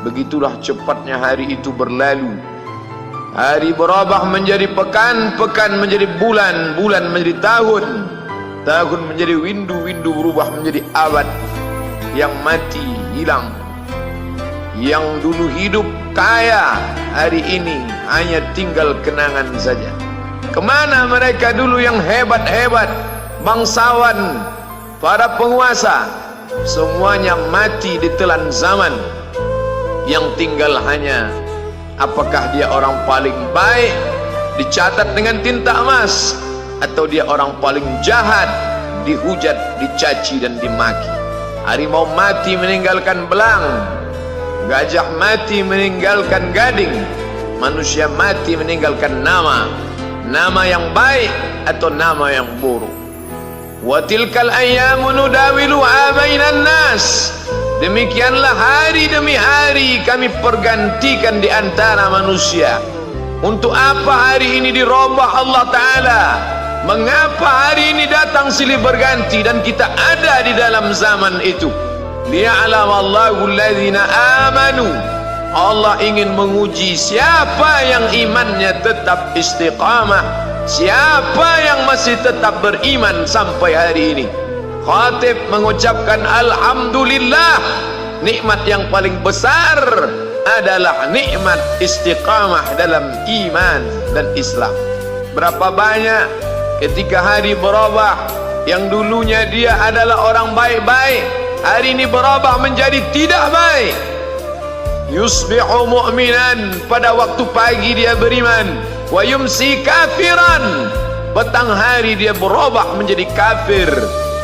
Begitulah cepatnya hari itu berlalu. Hari berubah menjadi pekan, pekan menjadi bulan, bulan menjadi tahun, tahun menjadi windu, windu berubah menjadi abad. Yang mati hilang, yang dulu hidup kaya, hari ini hanya tinggal kenangan saja. Kemana mereka dulu yang hebat-hebat, bangsawan, para penguasa? Semuanya mati ditelan zaman. Yang tinggal hanya apakah dia orang paling baik, dicatat dengan tinta emas, atau dia orang paling jahat, dihujat, dicaci dan dimaki. Harimau mati meninggalkan belang, gajah mati meninggalkan gading, manusia mati meninggalkan nama, nama yang baik atau nama yang buruk. Wa tilkal ayyamu nudawiluha bainan nas. Demikianlah hari demi hari kami pergantikan di antara manusia. Untuk apa hari ini dirubah Allah Ta'ala? Mengapa hari ini datang silih berganti dan kita ada di dalam zaman itu? Liya'lamallahu alladhina amanu. Allah ingin menguji siapa yang imannya tetap istiqamah, siapa yang masih tetap beriman sampai hari ini. Khatib mengucapkan alhamdulillah, nikmat yang paling besar adalah nikmat istiqamah dalam iman dan Islam. Berapa banyak ketika hari berubah, yang dulunya dia adalah orang baik-baik, hari ini berubah menjadi tidak baik. Yusbihu mu'minan, pada waktu pagi dia beriman, wa yumsi kafiran, petang hari dia berubah menjadi kafir.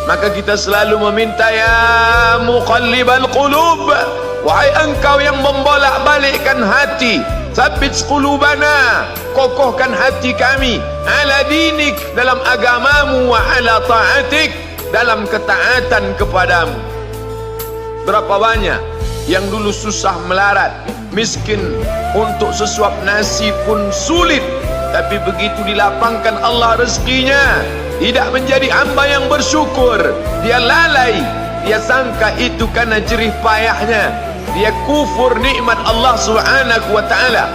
Maka kita selalu meminta, ya muqallibal qulub, wahai engkau yang membolak-balikkan hati, tsabbit qulubana, kokohkan hati kami, ala dinik, dalam agamamu, wa ala ta'atik, dalam ketaatan kepadamu. Berapa banyak yang dulu susah melarat, miskin, untuk sesuap nasi pun sulit, tapi begitu dilapangkan Allah rezekinya, tidak menjadi hamba yang bersyukur. Dia lalai, dia sangka itu karena jerih payahnya, dia kufur nikmat Allah Subhanahu wa ta'ala.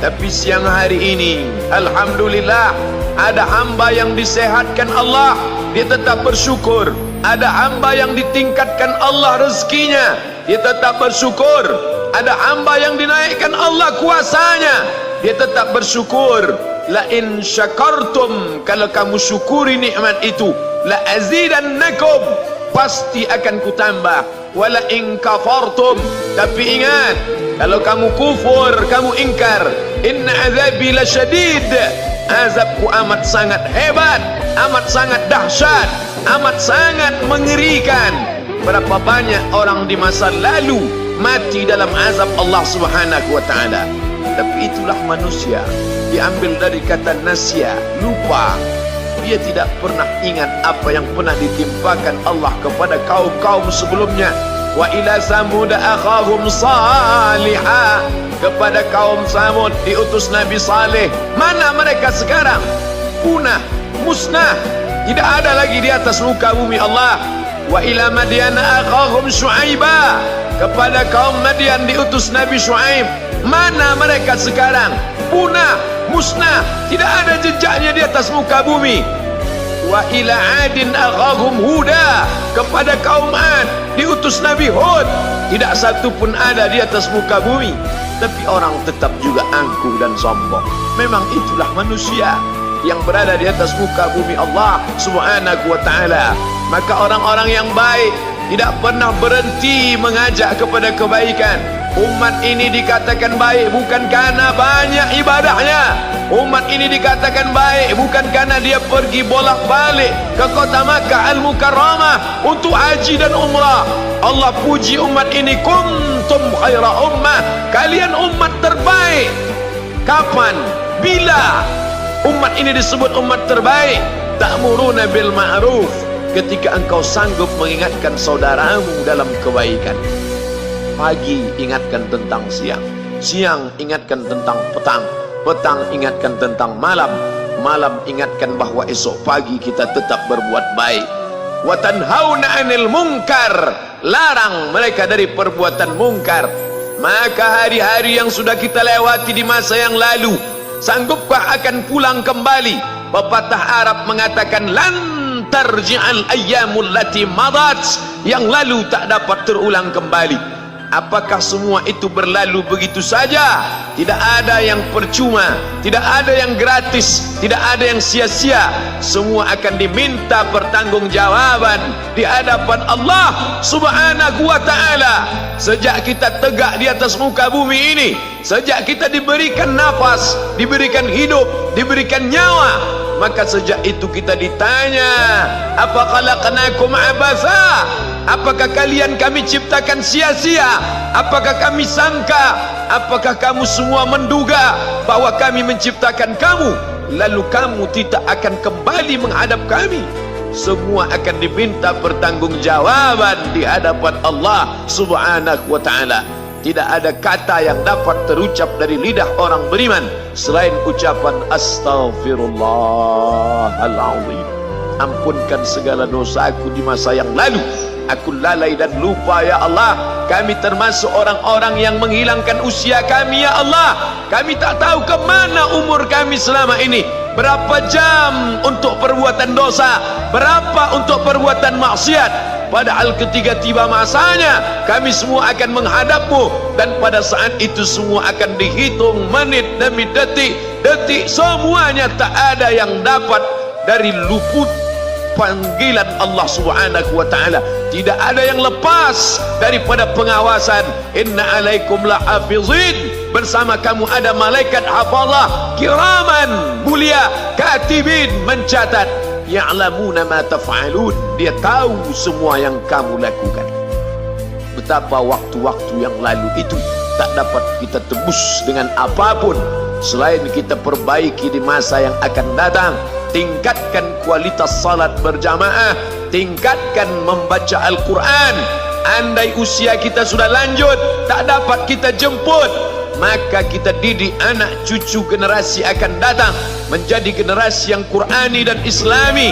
Tapi siang hari ini alhamdulillah, ada hamba yang disehatkan Allah, dia tetap bersyukur. Ada hamba yang ditingkatkan Allah rezekinya, dia tetap bersyukur. Ada hamba yang dinaikkan Allah kuasanya, dia tetap bersyukur. La in syakartum, kalau kamu syukuri nikmat itu, la azidannakum, pasti akan kutambah. Wala in kafartum, tapi ingat, kalau kamu kufur, kamu ingkar, inna azabi lasyadid, azabku amat sangat hebat, amat sangat dahsyat, amat sangat mengerikan. Berapa banyak orang di masa lalu mati dalam azab Allah Subhanahu wa ta'ala. Tapi itulah manusia, diambil dari kata nasya, lupa. Dia tidak pernah ingat apa yang pernah ditimpakan Allah kepada kaum-kaum sebelumnya. Wa ila samud akhahum salihah, kepada kaum Samud diutus Nabi Saleh. Mana mereka sekarang? Punah, musnah, tidak ada lagi di atas muka bumi Allah. Wa ila Madyan akhahum Syuaiba, kepada kaum Madian diutus Nabi Syuaib. Mana mereka sekarang? Punah, musnah, tidak ada jejaknya di atas muka bumi. Wa ila Adin akhahum Huda, kepada kaum Ad diutus Nabi Hud. Tidak satu pun ada di atas muka bumi, tapi orang tetap juga angkuh dan sombong. Memang itulah manusia yang berada di atas muka bumi Allah Subhanahu wa ta'ala. Maka orang-orang yang baik tidak pernah berhenti mengajak kepada kebaikan. Umat ini dikatakan baik bukan karena banyak ibadahnya. Umat ini dikatakan baik bukan karena dia pergi bolak-balik ke kota Makkah Al-Mukarramah untuk haji dan umrah. Allah puji umat ini, kuntum khaira ummah, kalian umat terbaik. Kapan? Bila umat ini disebut umat terbaik? Ta'muruna bil ma'ruf, ketika engkau sanggup mengingatkan saudaramu dalam kebaikan. Pagi ingatkan tentang siang, siang ingatkan tentang petang, petang ingatkan tentang malam, malam ingatkan bahwa esok pagi kita tetap berbuat baik. Wa tanhauna 'anil munkar, larang mereka dari perbuatan mungkar. Maka hari-hari yang sudah kita lewati di masa yang lalu, sanggupkah akan pulang kembali? Pepatah Arab mengatakan, lan tarji'al ayyamul lati madat, yang lalu tak dapat terulang kembali. Apakah semua itu berlalu begitu saja? Tidak ada yang percuma, tidak ada yang gratis, tidak ada yang sia-sia. Semua akan diminta pertanggungjawaban di hadapan Allah Subhanahu wa ta'ala. Sejak kita tegak di atas muka bumi ini, sejak kita diberikan nafas, diberikan hidup, diberikan nyawa, maka sejak itu kita ditanya, apa khalaqnakum abatha? Apakah kalian kami ciptakan sia-sia? Apakah kami sangka? Apakah kamu semua menduga bahwa kami menciptakan kamu lalu kamu tidak akan kembali menghadap kami? Semua akan diminta pertanggungjawaban di hadapan Allah Subhanahu wa ta'ala. Tidak ada kata yang dapat terucap dari lidah orang beriman selain ucapan astaghfirullahaladzim. Ampunkan segala dosaku di masa yang lalu. Aku lalai dan lupa ya Allah. Kami termasuk orang-orang yang menghilangkan usia kami ya Allah. Kami tak tahu ke mana umur kami selama ini. Berapa jam untuk perbuatan dosa, berapa untuk perbuatan maksiat. Padahal ketika tiba masanya, kami semua akan menghadapmu, dan pada saat itu semua akan dihitung menit demi detik. Detik semuanya tak ada yang dapat dari luput panggilan Allah Subhanahu wa ta'ala. Tidak ada yang lepas daripada pengawasan. Inna alaikum lahafizin, bersama kamu ada malaikat hafazah kiraman mulia, katibin mencatat, ya'lamuna ma taf'alun, dia tahu semua yang kamu lakukan. Betapa waktu-waktu yang lalu itu tak dapat kita tebus dengan apapun selain kita perbaiki di masa yang akan datang. Tingkatkan kualitas salat berjamaah, tingkatkan membaca Al-Quran. Andai usia kita sudah lanjut, tak dapat kita jemput, maka kita didik anak cucu generasi akan datang menjadi generasi yang Qurani dan Islami.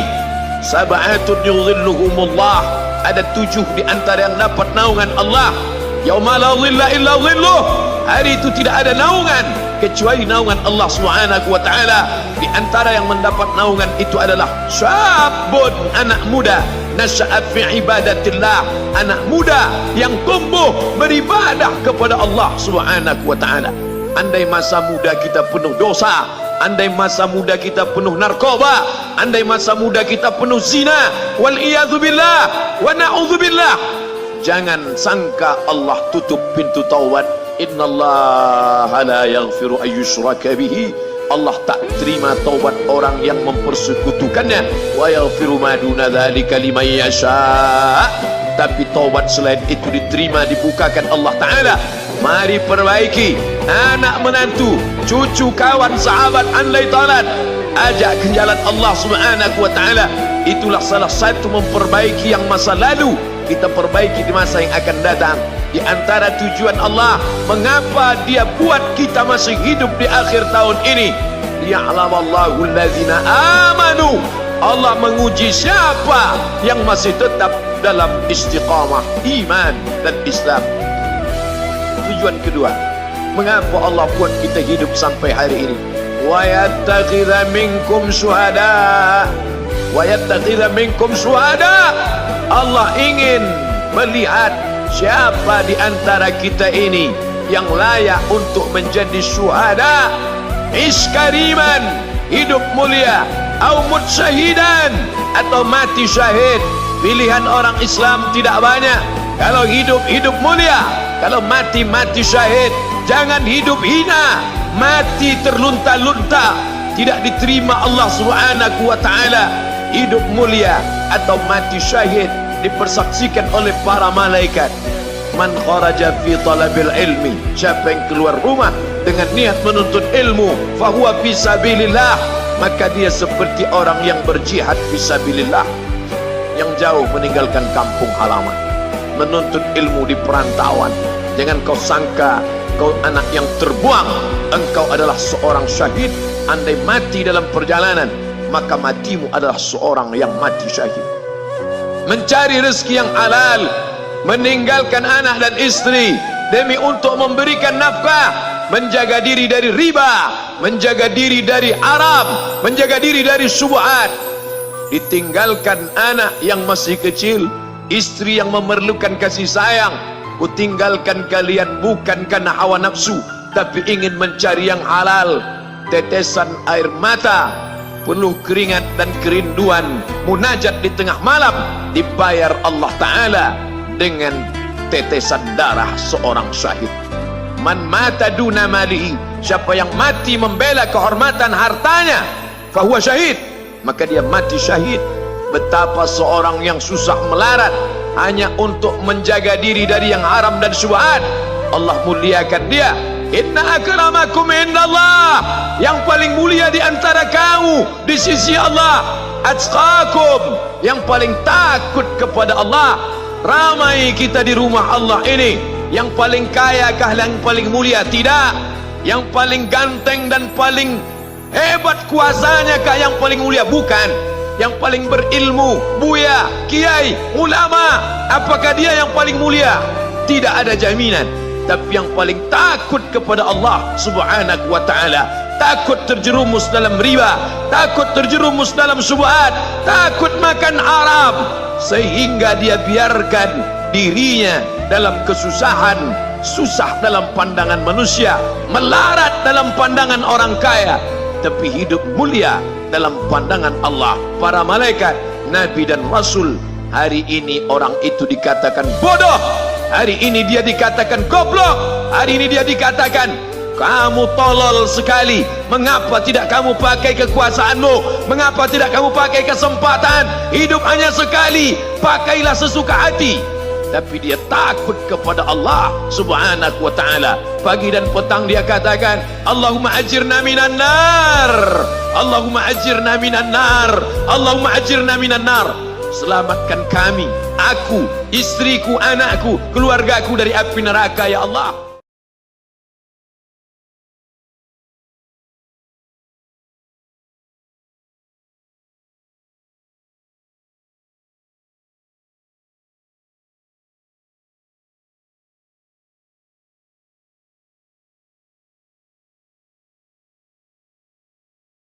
Sab'atun yudhilluhumullah, ada 7 di antara yang dapat naungan Allah. Yauma la dhilla illa dhilluh, hari itu tidak ada naungan kecuali naungan Allah Subhanahu wa ta'ala. Di antara yang mendapat naungan itu adalah syabun, anak muda, nasya'at fi ibadatillah, anak muda yang tumbuh beribadah kepada Allah Subhanahu wa ta'ala. Andai masa muda kita penuh dosa, andai masa muda kita penuh narkoba, andai masa muda kita penuh zina, wal iyadzubillah wa na'udzubillah, jangan sangka Allah tutup pintu taubat. Innallaha la yaghfiru ayyushraka bihi, Allah tak terima taubat orang yang mempersekutukannya. Wa yaghfiru ma duna dzalika liman yasha, tapi taubat selain itu diterima, dibukakan Allah Ta'ala. Mari perbaiki anak menantu, cucu, kawan, sahabat, andai talat, ajak ke jalan Allah Subhanahu wa ta'ala. Itulah salah satu memperbaiki yang masa lalu, kita perbaiki di masa yang akan datang. Di antara tujuan Allah mengapa dia buat kita masih hidup di akhir tahun ini, liya'lamallahu allazina amanu, Allah menguji siapa yang masih tetap dalam istiqamah iman dan Islam. Tujuan kedua, mengapa Allah buat kita hidup sampai hari ini? Wa yattakhidha minkum syuhada, wa yattakhidha minkum syuhada, Allah ingin melihat siapa di antara kita ini yang layak untuk menjadi syuhada. Iskariman, hidup mulia, au mutsyahidan, atau mati syahid. Pilihan orang Islam tidak banyak. Kalau hidup, hidup mulia. Kalau mati, mati syahid. Jangan hidup hina, mati terlunta-lunta, tidak diterima Allah Subhanahu wa ta'ala. Hidup mulia atau mati syahid dipersaksikan oleh para malaikat. Man kharaja fi talabil ilmi, siapa yang keluar rumah dengan niat menuntut ilmu, fahuwa fi sabilillah, maka dia seperti orang yang berjihad fi sabilillah, yang jauh meninggalkan kampung halaman, menuntut ilmu di perantauan. Jangan kau sangka kau anak yang terbuang, engkau adalah seorang syahid. Andai mati dalam perjalanan, maka matimu adalah seorang yang mati syahid. Mencari rezeki yang halal, meninggalkan anak dan istri demi untuk memberikan nafkah, menjaga diri dari riba, menjaga diri dari haram, menjaga diri dari syubhat. Ditinggalkan anak yang masih kecil, istri yang memerlukan kasih sayang. Kutinggalkan kalian bukan karena hawa nafsu, tapi ingin mencari yang halal. Tetesan air mata, penuh keringat dan kerinduan, munajat di tengah malam, dibayar Allah Ta'ala dengan tetesan darah seorang syahid. Man mata duna malihi, siapa yang mati membela kehormatan hartanya, fahuwa syahid, maka dia mati syahid. Betapa seorang yang susah melarat hanya untuk menjaga diri dari yang haram dan syubhat, Allah muliakan dia. Inna akramakum indallah, yang paling mulia di antara kamu di sisi Allah, atqakum, yang paling takut kepada Allah. Ramai kita di rumah Allah ini, yang paling kaya kah yang paling mulia? Tidak. Yang paling ganteng dan paling hebat kuasanya kah yang paling mulia? Bukan. Yang paling berilmu, buya, kiai, ulama, apakah dia yang paling mulia? Tidak ada jaminan. Tapi yang paling takut kepada Allah Subhanahu wa ta'ala, takut terjerumus dalam riba, takut terjerumus dalam syubhat, takut makan haram, sehingga dia biarkan dirinya dalam kesusahan, susah dalam pandangan manusia, melarat dalam pandangan orang kaya, tapi hidup mulia dalam pandangan Allah, para malaikat, nabi dan rasul. Hari ini orang itu dikatakan bodoh, hari ini dia dikatakan goblok, hari ini dia dikatakan kamu tolol sekali. Mengapa tidak kamu pakai kekuasaanmu? Mengapa tidak kamu pakai kesempatan? Hidup hanya sekali, pakailah sesuka hati. Tapi dia takut kepada Allah Subhanahu wa ta'ala. Pagi dan petang dia katakan, Allahumma ajirna minan nar, Allahumma ajirna minan nar, Allahumma ajirna minan nar. Selamatkan kami, aku, istriku, anakku, keluargaku dari api neraka ya Allah.